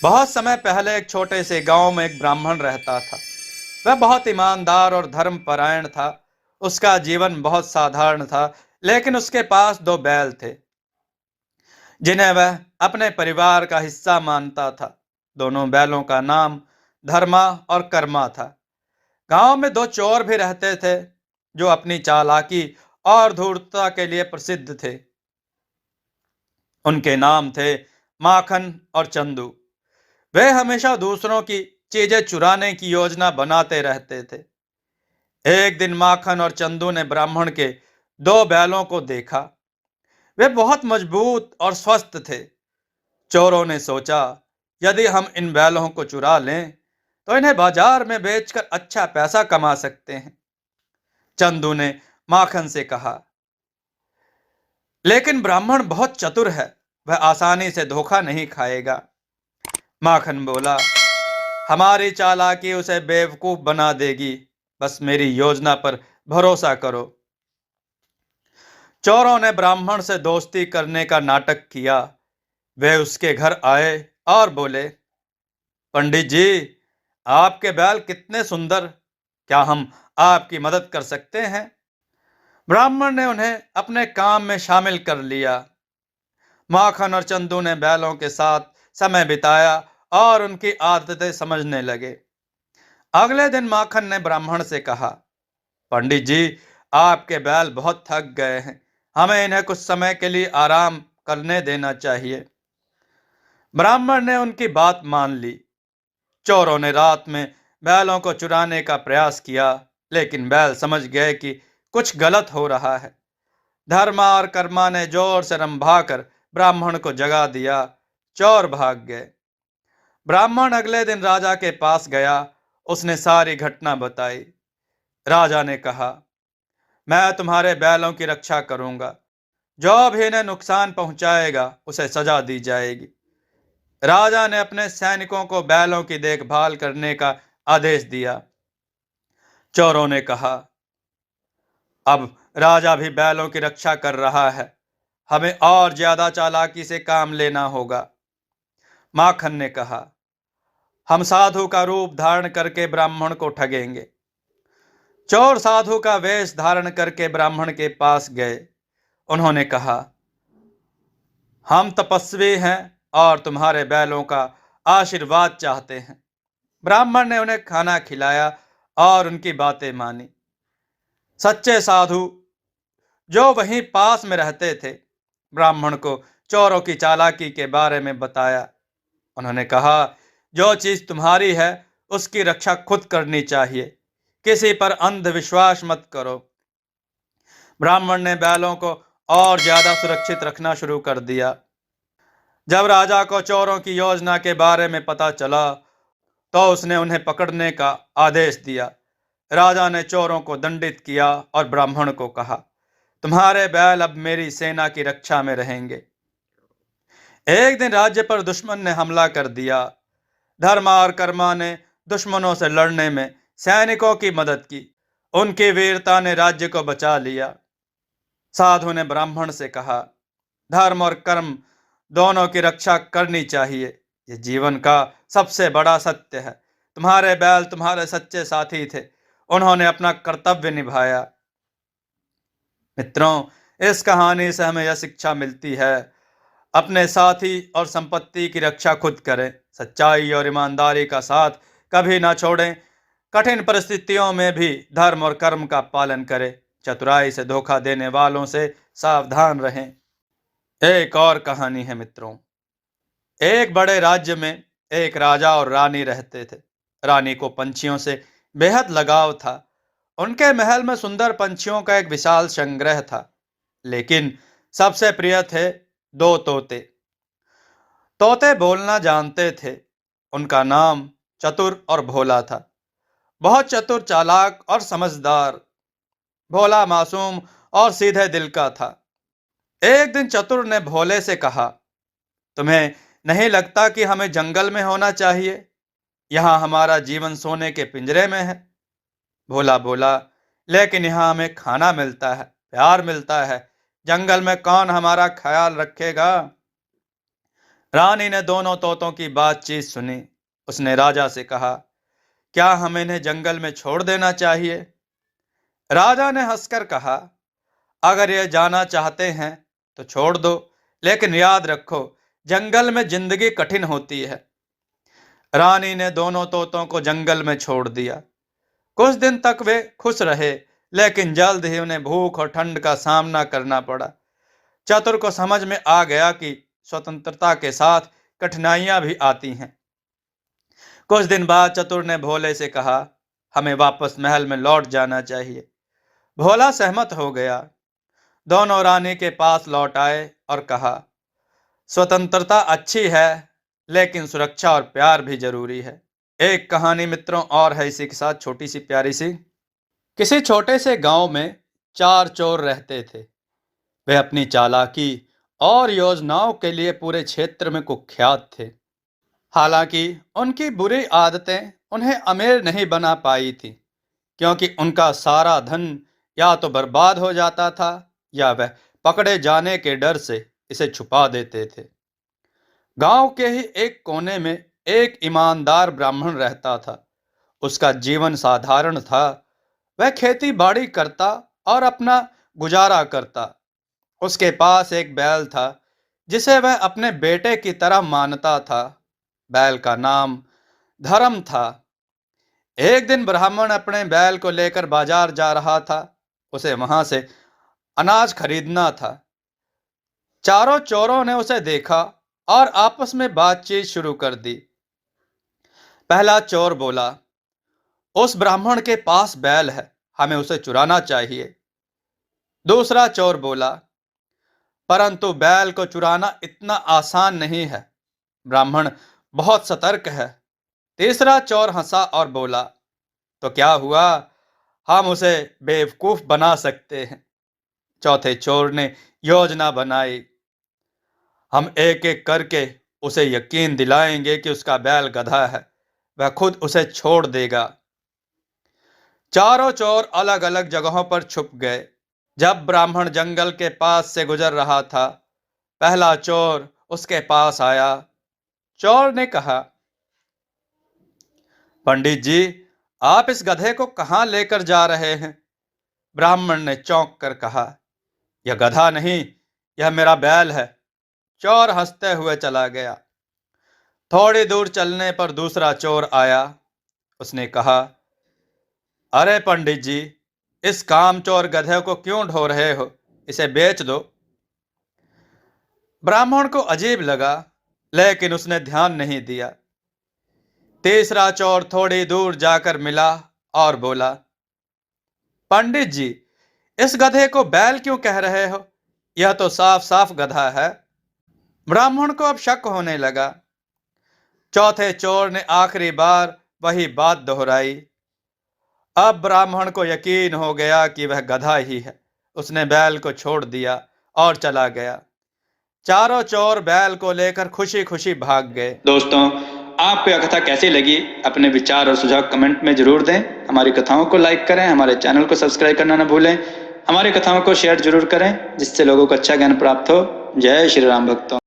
बहुत समय पहले एक छोटे से गांव में एक ब्राह्मण रहता था। वह बहुत ईमानदार और धर्मपरायण था। उसका जीवन बहुत साधारण था, लेकिन उसके पास दो बैल थे जिन्हें वह अपने परिवार का हिस्सा मानता था। दोनों बैलों का नाम धर्मा और कर्मा था। गांव में दो चोर भी रहते थे जो अपनी चालाकी और धूर्तता के लिए प्रसिद्ध थे। उनके नाम थे माखन और चंदू। वे हमेशा दूसरों की चीजें चुराने की योजना बनाते रहते थे। एक दिन माखन और चंदू ने ब्राह्मण के दो बैलों को देखा। वे बहुत मजबूत और स्वस्थ थे। चोरों ने सोचा, यदि हम इन बैलों को चुरा लें तो इन्हें बाजार में बेचकर अच्छा पैसा कमा सकते हैं। चंदू ने माखन से कहा, लेकिन ब्राह्मण बहुत चतुर है, वह आसानी से धोखा नहीं खाएगा। माखन बोला, हमारी चालाकी उसे बेवकूफ बना देगी, बस मेरी योजना पर भरोसा करो। चोरों ने ब्राह्मण से दोस्ती करने का नाटक किया। वे उसके घर आए और बोले, पंडित जी, आपके बैल कितने सुंदर, क्या हम आपकी मदद कर सकते हैं? ब्राह्मण ने उन्हें अपने काम में शामिल कर लिया। माखन और चंदू ने बैलों के साथ समय बिताया और उनकी आदतें समझने लगे। अगले दिन माखन ने ब्राह्मण से कहा, पंडित जी, आपके बैल बहुत थक गए हैं, हमें इन्हें कुछ समय के लिए आराम करने देना चाहिए। ब्राह्मण ने उनकी बात मान ली। चोरों ने रात में बैलों को चुराने का प्रयास किया, लेकिन बैल समझ गए कि कुछ गलत हो रहा है। धर्मा और कर्मा ने जोर से रंभाकर ब्राह्मण को जगा दिया। चोर भाग गए। ब्राह्मण अगले दिन राजा के पास गया। उसने सारी घटना बताई। राजा ने कहा, मैं तुम्हारे बैलों की रक्षा करूंगा। जो भी इन्हें नुकसान पहुंचाएगा उसे सजा दी जाएगी। राजा ने अपने सैनिकों को बैलों की देखभाल करने का आदेश दिया। चोरों ने कहा, अब राजा भी बैलों की रक्षा कर रहा है, हमें और ज्यादा चालाकी से काम लेना होगा। माखन ने कहा, हम साधु का रूप धारण करके ब्राह्मण को ठगेंगे। चोर साधु का वेश धारण करके ब्राह्मण के पास गए। उन्होंने कहा, हम तपस्वी हैं और तुम्हारे बैलों का आशीर्वाद चाहते हैं। ब्राह्मण ने उन्हें खाना खिलाया और उनकी बातें मानी। सच्चे साधु जो वहीं पास में रहते थे, ब्राह्मण को चोरों की चालाकी के बारे में बताया। उन्होंने कहा, जो चीज तुम्हारी है उसकी रक्षा खुद करनी चाहिए, किसी पर अंधविश्वास मत करो। ब्राह्मण ने बैलों को और ज्यादा सुरक्षित रखना शुरू कर दिया। जब राजा को चोरों की योजना के बारे में पता चला तो उसने उन्हें पकड़ने का आदेश दिया। राजा ने चोरों को दंडित किया और ब्राह्मण को कहा, तुम्हारे बैल अब मेरी सेना की रक्षा में रहेंगे। एक दिन राज्य पर दुश्मन ने हमला कर दिया। धर्मा और कर्मा ने दुश्मनों से लड़ने में सैनिकों की मदद की। उनकी वीरता ने राज्य को बचा लिया। साधु ने ब्राह्मण से कहा, धर्म और कर्म दोनों की रक्षा करनी चाहिए, ये जीवन का सबसे बड़ा सत्य है। तुम्हारे बैल तुम्हारे सच्चे साथी थे, उन्होंने अपना कर्तव्य निभाया। मित्रों, इस कहानी से हमें यह शिक्षा मिलती है, अपने साथी और संपत्ति की रक्षा खुद करें। सच्चाई और ईमानदारी का साथ कभी ना छोड़ें। कठिन परिस्थितियों में भी धर्म और कर्म का पालन करें। चतुराई से धोखा देने वालों से सावधान रहें। एक और कहानी है मित्रों। एक बड़े राज्य में एक राजा और रानी रहते थे। रानी को पंछियों से बेहद लगाव था। उनके महल में सुंदर पंछियों का एक विशाल संग्रह था, लेकिन सबसे प्रिय थे दो तोते। तोते बोलना जानते थे। उनका नाम चतुर और भोला था। बहुत चतुर, चालाक और समझदार। भोला मासूम और सीधे दिल का था। एक दिन चतुर ने भोले से कहा, तुम्हें नहीं लगता कि हमें जंगल में होना चाहिए? यहाँ हमारा जीवन सोने के पिंजरे में है। भोला बोला, लेकिन यहाँ हमें खाना मिलता है, प्यार मिलता है, जंगल में कौन हमारा ख्याल रखेगा? रानी ने दोनों तोतों की बातचीत सुनी। उसने राजा से कहा, क्या हमें इन्हें जंगल में छोड़ देना चाहिए? राजा ने हंसकर कहा, अगर ये जाना चाहते हैं तो छोड़ दो, लेकिन याद रखो, जंगल में जिंदगी कठिन होती है। रानी ने दोनों तोतों को जंगल में छोड़ दिया। कुछ दिन तक वे खुश रहे, लेकिन जल्द ही उन्हें भूख और ठंड का सामना करना पड़ा। चतुर को समझ में आ गया कि स्वतंत्रता के साथ कठिनाइयां भी आती हैं। कुछ दिन बाद चतुर ने भोले से कहा, हमें वापस महल में लौट जाना चाहिए। भोला सहमत हो गया। दोनों रानी के पास लौट आए और कहा, स्वतंत्रता अच्छी है, लेकिन सुरक्षा और प्यार भी जरूरी है। एक कहानी मित्रों और है इसी के साथ, छोटी सी प्यारी सी। किसी छोटे से गांव में 4 चोर रहते थे। वे अपनी चालाकी और योजनाओं के लिए पूरे क्षेत्र में कुख्यात थे। हालांकि उनकी बुरी आदतें उन्हें अमीर नहीं बना पाई थी, क्योंकि उनका सारा धन या तो बर्बाद हो जाता था या वह पकड़े जाने के डर से इसे छुपा देते थे। गांव के ही एक कोने में एक ईमानदार ब्राह्मण रहता था। उसका जीवन साधारण था। वह खेती बाड़ी करता और अपना गुजारा करता। उसके पास एक बैल था जिसे वह अपने बेटे की तरह मानता था। बैल का नाम धर्म था। एक दिन ब्राह्मण अपने बैल को लेकर बाजार जा रहा था। उसे वहां से अनाज खरीदना था। चारों चोरों ने उसे देखा और आपस में बातचीत शुरू कर दी। पहला चोर बोला, उस ब्राह्मण के पास बैल है, हमें उसे चुराना चाहिए। दूसरा चोर बोला, परंतु बैल को चुराना इतना आसान नहीं है, ब्राह्मण बहुत सतर्क है। तीसरा चोर हंसा और बोला, तो क्या हुआ, हम उसे बेवकूफ बना सकते हैं। चौथे चोर ने योजना बनाई, हम एक एक करके उसे यकीन दिलाएंगे कि उसका बैल गधा है, वह खुद उसे छोड़ देगा। चारों चोर अलग अलग जगहों पर छुप गए। जब ब्राह्मण जंगल के पास से गुजर रहा था, पहला चोर उसके पास आया। चोर ने कहा, पंडित जी, आप इस गधे को कहां लेकर जा रहे हैं? ब्राह्मण ने चौंक कर कहा, यह गधा नहीं, यह मेरा बैल है। चोर हंसते हुए चला गया। थोड़ी दूर चलने पर दूसरा चोर आया। उसने कहा, अरे पंडित जी, इस कामचोर गधे को क्यों ढो रहे हो? इसे बेच दो। ब्राह्मण को अजीब लगा, लेकिन उसने ध्यान नहीं दिया। तीसरा चोर थोड़ी दूर जाकर मिला और बोला, पंडित जी, इस गधे को बैल क्यों कह रहे हो? यह तो साफ साफ गधा है। ब्राह्मण को अब शक होने लगा। चौथे चोर ने आखिरी बार वही बात दोहराई। अब ब्राह्मण को यकीन हो गया कि वह गधा ही है। उसने बैल को छोड़ दिया और चला गया। चारों चोर बैल को लेकर खुशी खुशी भाग गए। दोस्तों, आपको यह कथा कैसी लगी? अपने विचार और सुझाव कमेंट में जरूर दें। हमारी कथाओं को लाइक करें, हमारे चैनल को सब्सक्राइब करना न भूलें। हमारी कथाओं को शेयर जरूर करें, जिससे लोगों को अच्छा ज्ञान प्राप्त हो। जय श्री राम भक्तों।